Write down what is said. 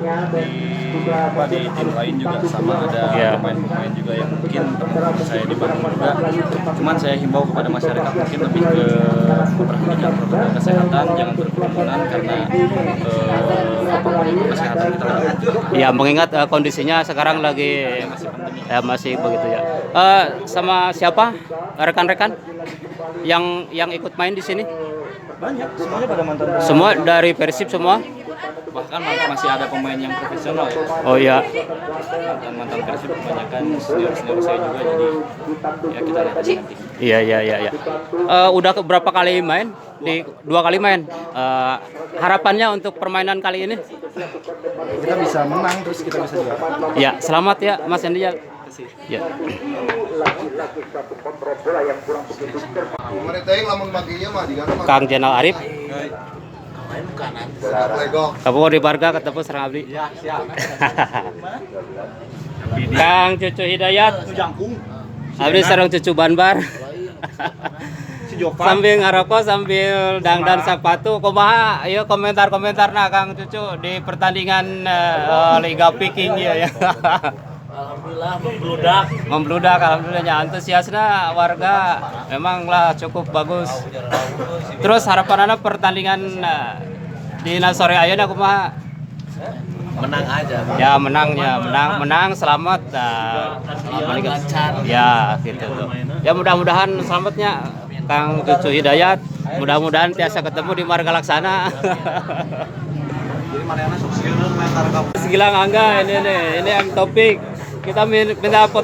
di tim lain juga sama ada pemain-pemain juga yang mungkin teman-teman saya di Bandung juga. Cuman saya himbau kepada masyarakat mungkin lebih ke memperhatikan protokol kesehatan, jangan berkerumunan karena kesehatan kita lagi. Ya, mengingat kondisinya sekarang lagi masih begitu ya. Sama siapa rekan-rekan yang ikut main di sini? Banyak, semuanya pada mantan. Semua dari Persib semua? Bahkan masih ada pemain yang profesional ya. Oh ya. Mantan Persib kebanyakan senior saya juga, jadi ya kita lihat aja nanti. Iya. Udah berapa kali main? Dua kali main. Harapannya untuk permainan kali ini? Kita bisa menang terus kita bisa juara. Ya, selamat ya Mas Andi ya. Ya. Kang Jenal Arif. Kamu di Barga ketemu Serang Abdi. Ya, siap. Kang Cucu Hidayat. Abdi sareng Cucu Banbar. Sambil ngarokok sambil dangdan sepatu. Kumaha ayo komentar-komentar nah Kang Cucu di pertandingan Liga Viking ya. Alhamdulillah Membludak alhamdulillahnya, antusiasnya warga memanglah cukup bagus. Terus harapan Anda pertandingan di sore ayeuna kumaha? menang aja. Ya menang selamat Lancar. ya gitu tuh. Ya mudah-mudahan selamatnya Kang Cucu Hidayat, mudah-mudahan tiasa ketemu di Marga Laksana. Segilang Angga ini yang topik kita minta foto